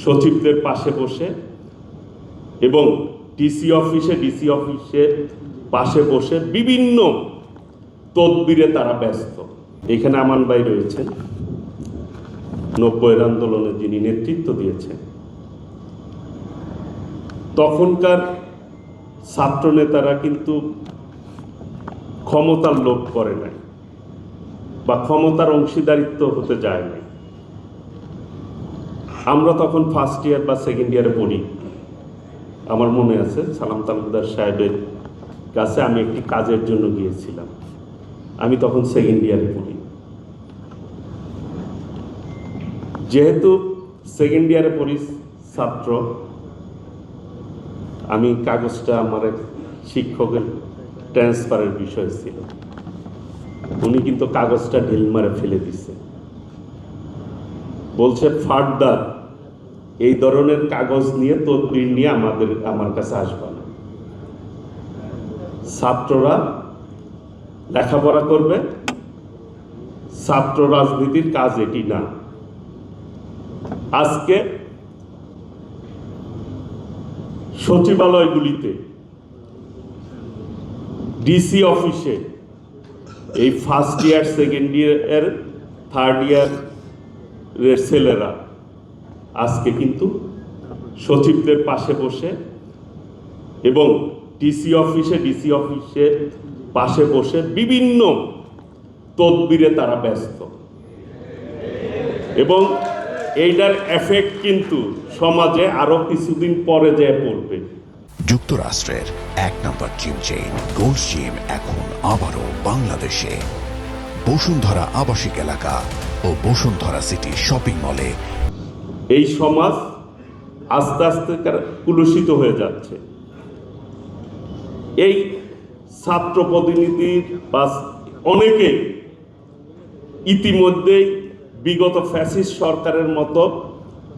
সচিবদের পাশে বসে এবং ডিসি অফিসের পাশে বসে বিভিন্ন তদবিরে তারা ব্যস্ত। এখানে আমান ভাই রয়েছেন, 90-এর আন্দোলনে যিনি নেতৃত্ব দিয়েছেন। তখনকার ছাত্র নেতারা কিন্তু ক্ষমতার লোভ করে নাই বা ক্ষমতার অংশীদারিত্ব হতে যায় নাই। আমরা তখন ফার্স্ট ইয়ার বা সেকেন্ড ইয়ারে পড়ি। আমার মনে আছে সালাম তালুকদার সাহেবের কাছে আমি একটি কাজের জন্য গিয়েছিলাম। আমি তখন সেকেন্ড ইয়ারে পড়ি। যেহেতু সেকেন্ড ইয়ারে পড়ি ছাত্র, আমি কাগজটা আমার এক শিক্ষকের ট্রান্সফারের বিষয় ছিল। উনি কিন্তু কাগজটা ঢিল মারে ফেলে দিছে, বলছে ফার্দার এই ধরনের কাগজ নিয়ে তদবির নিয়ে আমার কাছে আসবে না। ছাত্ররা লেখাপড়া করবে, ছাত্র রাজনীতির কাজ এটি না। আজকে সচিবালয়গুলিতে, ডিসি অফিসে এই first year, second year, third ইয়ারের ছেলেরা আজকে কিন্তু সচিবদের পাশে বসে এবং ডিসি অফিসের পাশে বসে বিভিন্ন তদবিরে তারা ব্যস্ত এবং এইটার এফেক্ট কিন্তু সমাজে আরো কিছুদিন পরে যেয়ে পড়বে। যুক্তরাষ্ট্রের 1 নম্বর জিম চেইন গোল্ড জিম এখন আবারও বাংলাদেশে। বসুন্ধরা আবাসিক এলাকা ও বসুন্ধরা সিটি শপিং মলে। এই সমাজ আস্তে আস্তে কুলুষিত হয়ে যাচ্ছে। এই ছাত্র প্রতিনিধির বা অনেকে ইতিমধ্যেই বিগত ফ্যাসিস্ট সরকারের মতো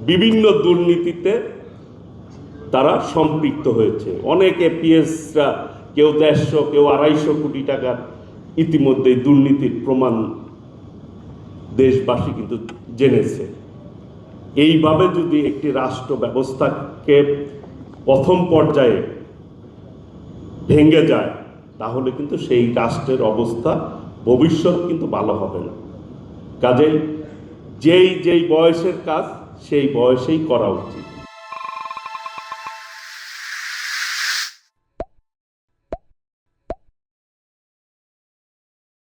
বিভিন্ন দুর্নীতিতে তারা সম্পৃক্ত হয়েছে। অনেক এপিএসরা, কেউ 150 কেউ 250 কোটি টাকার ইতিমধ্যেই দুর্নীতির প্রমাণ দেশবাসী কিন্তু জেনেছে। এইভাবে যদি একটি রাষ্ট্র ব্যবস্থাকে প্রথম পর্যায়ে ভেঙে যায়, তাহলে কিন্তু সেই রাষ্ট্রের অবস্থা ভবিষ্যৎ কিন্তু ভালো হবে না। কাজেই যেই বয়সের কাজ সেই বয়সেই করা উচিত।